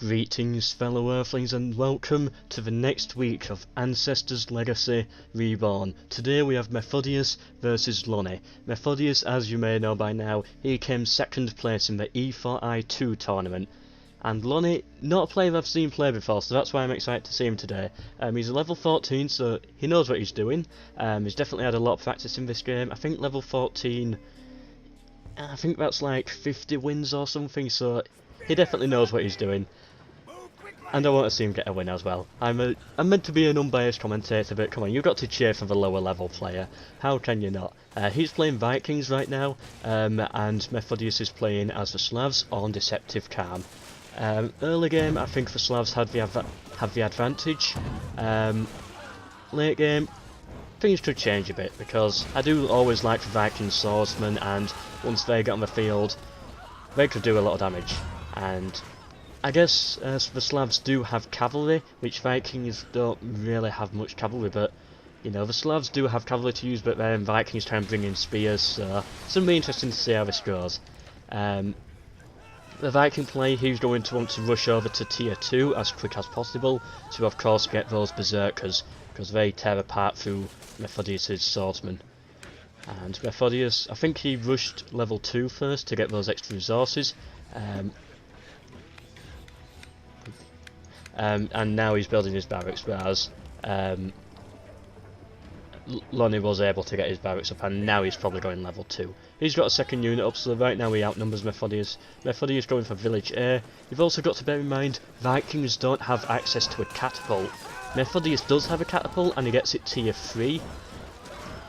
Greetings fellow Earthlings and welcome to the next week of Ancestors Reborn. Today we have Methodius versus Loni. Methodius, as you may know by now, he came second place in the E4I 2 tournament. And Loni, not a player I've seen play before, so that's why I'm excited to see him today. He's a level 14, so he knows what he's doing. He's definitely had a lot of practice in this game. I think level 14, I think that's like 50 wins or something, so he definitely knows what he's doing. And I want to see him get a win as well. I'm meant to be an unbiased commentator, but come on, you've got to cheer for the lower level player. How can you not? He's playing Vikings right now, and Methodius is playing as the Slavs on Deceptive Calm. Early game, I think the Slavs have the advantage. Late game, things could change a bit, because I do always like the Viking swordsmen, and once they get on the field, they could do a lot of damage. And I guess the Slavs do have cavalry, which Vikings don't really have much cavalry, but you know, the Slavs do have cavalry to use, but then Vikings try and bring in spears, so it's going to be interesting to see how this goes. The Viking player, he's going to want to rush over to tier 2 as quick as possible to of course get those berserkers, because they tear apart through Methodius' swordsmen. And Methodius, I think he rushed level 2 first to get those extra resources. And now he's building his barracks, whereas Loni was able to get his barracks up, and now he's probably going level 2. He's got a second unit up, so right now he outnumbers Methodius. Methodius going for village A. You've also got to bear in mind, Vikings don't have access to a catapult. Methodius does have a catapult, and he gets it tier 3.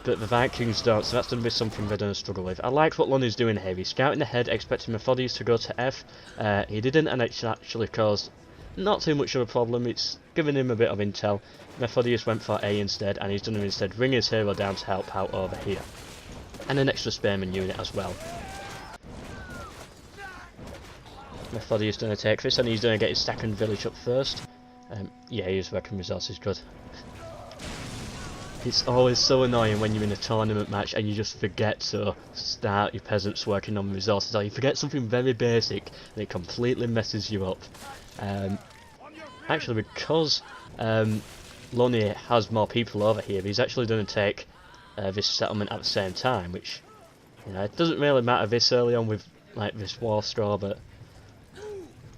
But the Vikings don't, so that's going to be something they're going to struggle with. I like what Loni's doing here. He's scouting ahead, expecting Methodius to go to F. He didn't, and it's actually caused not too much of a problem. It's given him a bit of intel. Methodius went for A instead, and he's done him instead bring his hero down to help out over here. And an extra spearman unit as well. Methodius going to take this, and he's going to get his second village up first. Yeah, he's working resources good. It's always so annoying when you're in a tournament match and you just forget to start your peasants working on resources, or you forget something very basic and it completely messes you up. Actually, because Loni has more people over here, he's actually going to take this settlement at the same time, which, you know, it doesn't really matter this early on with like this war score, but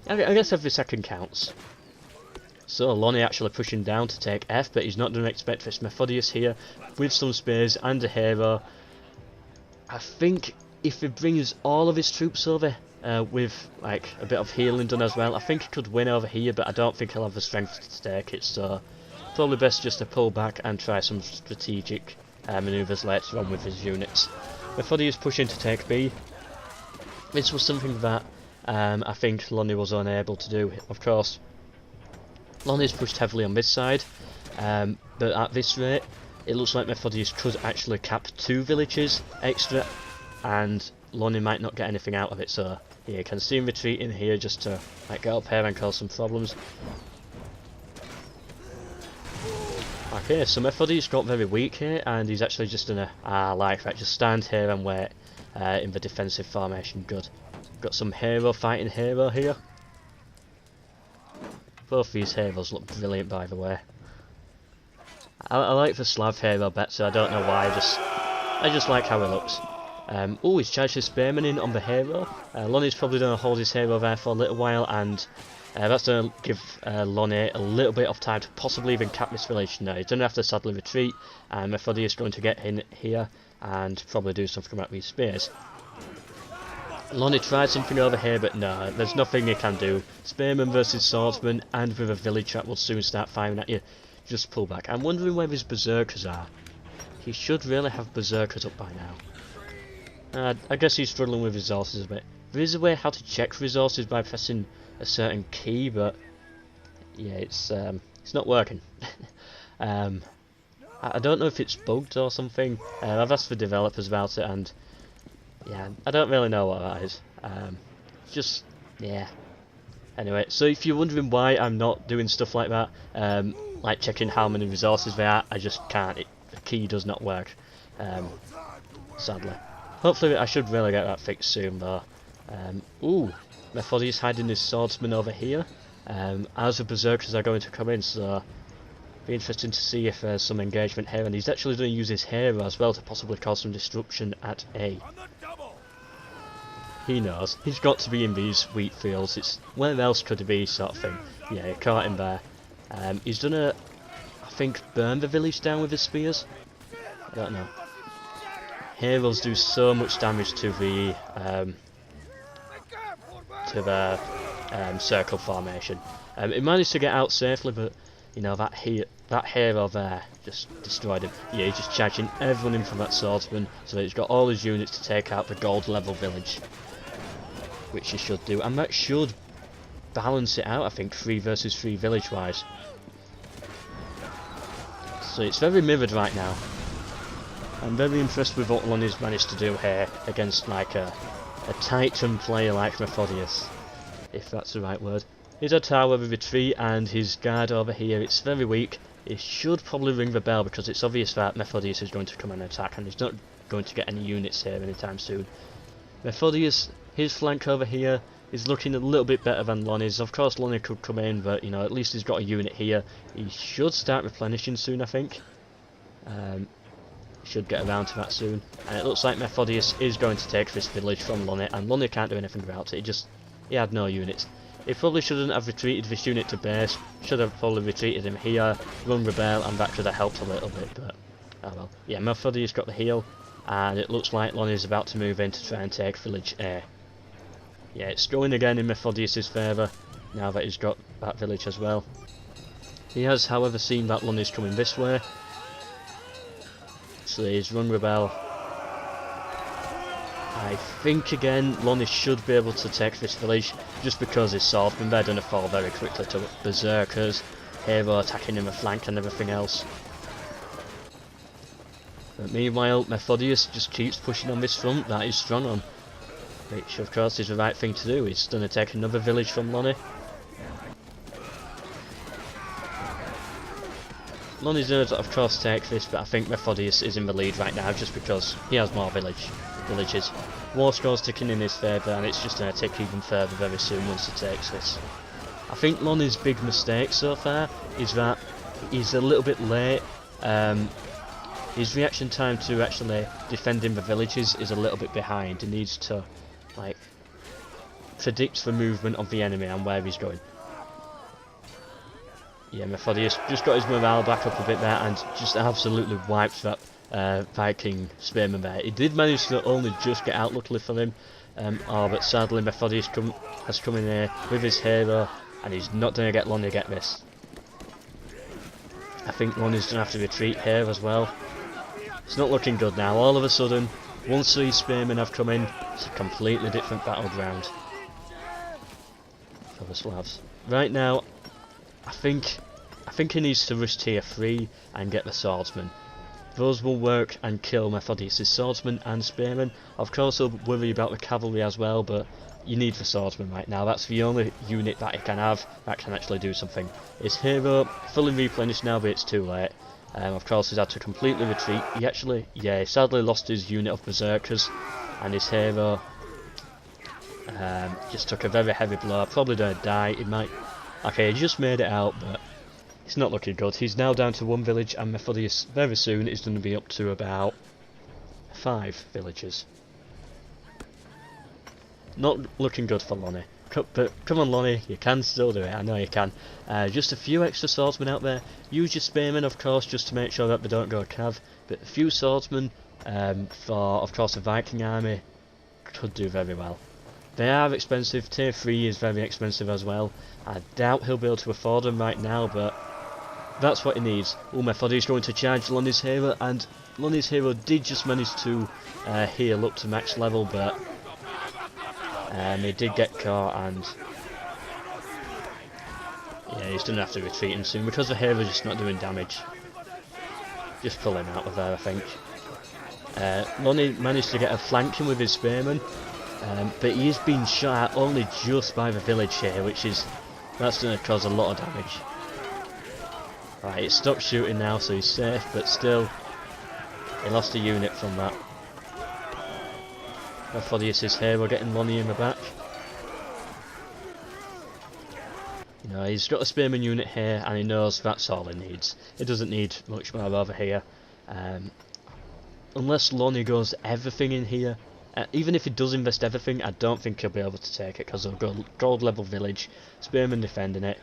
I guess every second counts. So Loni actually pushing down to take F, but he's not going to expect this. Methodius here with some spears and a hero. I think if he brings all of his troops over with like a bit of healing done as well, I think he could win over here, but I don't think he'll have the strength to take it, so probably best just to pull back and try some strategic manoeuvres later on with his units. Methodius pushing to take B. This was something that I think Loni was unable to do. Of course, Loni's pushed heavily on this side, but at this rate, it looks like Methodius could actually cap 2 villages extra, and Loni might not get anything out of it, so yeah, you can see him retreating here just to like get up here and cause some problems. Okay, so Methodius got very weak here, and he's actually just gonna, like that, just stand here and wait in the defensive formation. Good. Got some hero fighting hero here. Both these heroes look brilliant, by the way. I like the Slav hero better, I don't know why, I just like how he looks. Oh, he's charged his spearman in on the hero. Loni's probably going to hold his hero there for a little while, and that's going to give Loni a little bit of time to possibly even cap this village. No, he's going to have to sadly retreat, and Methodius is going to get in here and probably do something about these spears. Loni tried something over here, but no, there's nothing he can do. Spearman versus swordsman, and with a village that will soon start firing at you, just pull back. I'm wondering where his berserkers are. He should really have berserkers up by now. I guess he's struggling with resources a bit. There is a way how to check resources by pressing a certain key, but yeah, it's not working. I don't know if it's bugged or something. I've asked the developers about it, and yeah, I don't really know what that is. Just, yeah. Anyway, so if you're wondering why I'm not doing stuff like that, like checking how many resources there are, I just can't. The key does not work, sadly. Hopefully I should really get that fixed soon though. Ooh, Methodius hiding his swordsman over here. as the berserkers are going to come in, so be interesting to see if there's some engagement here, and he's actually going to use his hero as well to possibly cause some disruption at A. He knows. He's got to be in these wheat fields. It's where else could he be, sort of thing. Yeah, he caught him there. He's done I think, burn the village down with his spears? I don't know. Heroes do so much damage to the circle formation. It managed to get out safely, but you know that hero there just destroyed him. Yeah, he's just charging everyone in from that swordsman, so that he's got all his units to take out the gold level village, which he should do, and that should balance it out. I think 3 versus 3 village wise. So it's very mirrored right now. I'm very impressed with what Loni's managed to do here against like a Titan player like Methodius, if that's the right word. He's a tower with retreat and his guard over here, it's very weak. He should probably ring the bell because it's obvious that Methodius is going to come and attack, and he's not going to get any units here anytime soon. Methodius, his flank over here is looking a little bit better than Loni's. Of course Loni could come in, but you know, at least he's got a unit here. He should start replenishing soon, I think. Should get around to that soon. And it looks like Methodius is going to take this village from Loni, and Loni can't do anything about it. He had no units. He probably shouldn't have retreated this unit to base. Should have probably retreated him here, run rebel, and that could have helped a little bit, but oh well. Yeah, Methodius got the heal, and it looks like Loni is about to move in to try and take village A. Yeah, it's going again in Methodius' favour, now that he's got that village as well. He has, however, seen that Loni's coming this way, so he's run rebel. I think again Loni should be able to take this village, just because his swordsmen they're going to fall very quickly to berserkers, hero attacking in the flank and everything else. But meanwhile Methodius just keeps pushing on this front that he's strong on, which of course is the right thing to do. He's going to take another village from Loni. Loni's going to of course take this, but I think Methodius is in the lead right now just because he has more villages. War score's ticking in his favour, and it's just going to tick even further very soon once he takes this. I think Loni's big mistake so far is that he's a little bit late. His reaction time to actually defending the villages is a little bit behind. He needs to like predict the movement of the enemy and where he's going. Yeah, Methodius just got his morale back up a bit there and just absolutely wiped that Viking spearman there. He did manage to only just get out, luckily for him, but sadly Methodius has come in here with his hero, and he's not going to get Loni get this. I think Loni's going to have to retreat here as well. It's not looking good now. All of a sudden, once these spearmen have come in, it's a completely different battleground for the Slavs. Right now, I think he needs to rush tier 3 and get the swordsman. Those will work and kill Methodius' swordsman and spearman. Of course he'll worry about the cavalry as well, but you need the swordsman right now. That's the only unit that he can have that can actually do something. His hero fully replenished now, but it's too late. Of course he's had to completely retreat. He sadly lost his unit of berserkers, and his hero just took a very heavy blow. Probably going to die. Okay, he just made it out, but it's not looking good. He's now down to 1 village, and Methodius very soon is going to be up to about 5 villages. Not looking good for Loni. But come on Loni, you can still do it, I know you can. Just a few extra swordsmen out there. Use your spearmen of course just to make sure that they don't go cav, but a few swordsmen for of course the Viking army could do very well. They are expensive. Tier 3 is very expensive as well. I doubt he'll be able to afford them right now, but that's what he needs. Methodius going to charge Loni's hero, and Loni's hero did just manage to heal up to max level, but he did get caught, and yeah, he's going to have to retreat him soon because the hero's just not doing damage. Just pull him out of there, I think. Loni managed to get a flanking with his spearman, but he is being shot at only just by the village here, that's going to cause a lot of damage. Right, it stopped shooting now, so he's safe, but still, he lost a unit from that. Methodius is here, we're getting Loni in the back. You know, he's got a spearman unit here, and he knows that's all he needs. He doesn't need much more over here. Unless Loni goes everything in here, even if he does invest everything, I don't think he'll be able to take it, because he'll go gold level village, spearman defending it.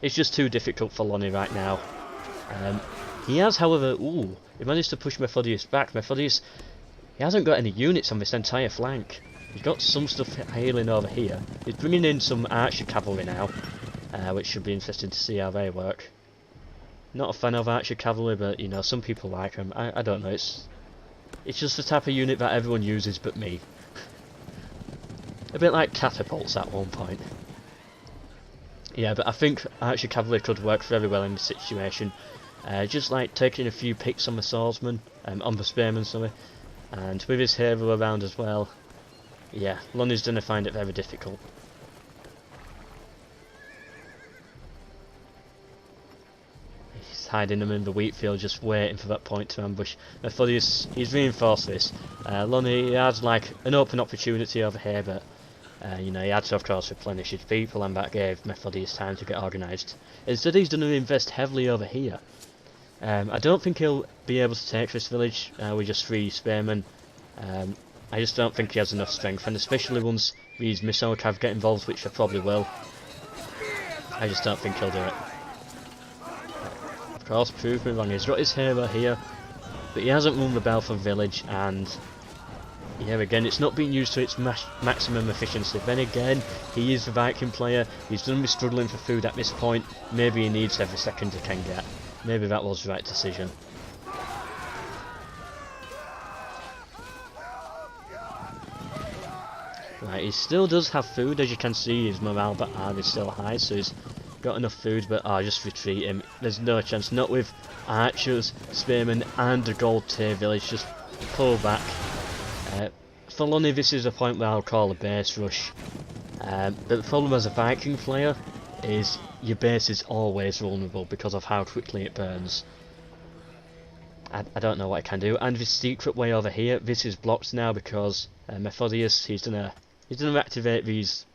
It's just too difficult for Loni right now. He has, however, he managed to push Methodius back. Methodius, he hasn't got any units on this entire flank. He's got some stuff healing over here. He's bringing in some archer cavalry now, which should be interesting to see how they work. Not a fan of archer cavalry, but you know, some people like them. I don't know, it's just the type of unit that everyone uses but me. A bit like catapults at one point. Yeah, but I think archer cavalry could work very well in this situation. Just like taking a few picks on the swordsman, on the spearman, sorry, and with his hero around as well. Yeah, Loni's going to find it very difficult. He's hiding them in the wheat field, just waiting for that point to ambush. Methodius, he's reinforced this. Loni, he has like an open opportunity over here, but you know, he had to of course replenish his people, and that gave Methodius time to get organised. Instead, he's going to invest heavily over here. I don't think he'll be able to take this village with just 3 spearmen. I just don't think he has enough strength, and especially once these missile cav get involved, which they probably will, I just don't think he'll do it. Of course, prove me wrong, he's got his hero here, but he hasn't rung the bell for village, and yeah, again, it's not being used to its maximum efficiency. Then again, he is the Viking player, he's going to be struggling for food at this point. Maybe he needs every second he can get. Maybe that was the right decision. Right, he still does have food, as you can see. His morale is still high, so he's got enough food, but just retreat him. There's no chance, not with archers, spearmen and a gold tier village. Just pull back. For Loni, this is a point where I'll call a base rush. But the problem as a Viking player is your base is always vulnerable because of how quickly it burns. I don't know what I can do. And this secret way over here, this is blocked now because Methodius, he's gonna activate these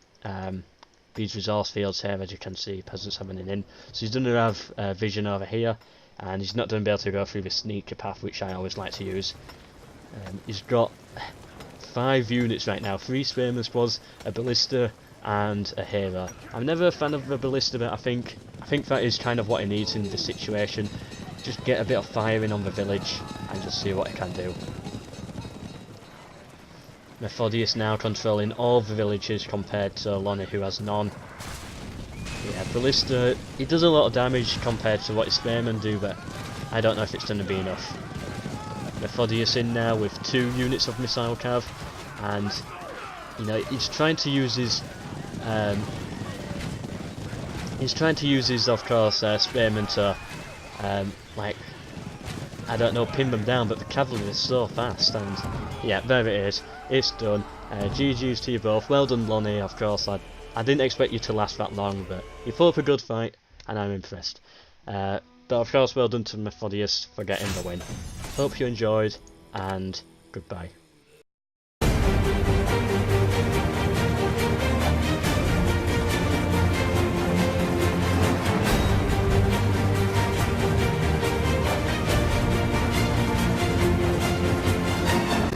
resource fields here, as you can see, peasants having an in. So he's gonna have vision over here, and he's not gonna be able to go through the sneaker path, which I always like to use. He's got 5 units right now, 3 spearmen squads, a ballista, and a hero. I'm never a fan of the ballista, but I think that is kind of what he needs in this situation. Just get a bit of firing on the village and just see what he can do. Methodius now controlling all the villages compared to Loni, who has none. Yeah, ballista, he does a lot of damage compared to what his spearmen do, but I don't know if it's going to be enough. Methodius in now with 2 units of missile cav, and you know, he's trying to use his of course spearmen to like, I don't know, pin them down, but the cavalry is so fast, and yeah, there it is, it's done. GG's to you both. Well done, Loni. Of course, I didn't expect you to last that long, but you put up a good fight and I'm impressed. But of course, well done to Methodius for getting the win. Hope you enjoyed, and goodbye.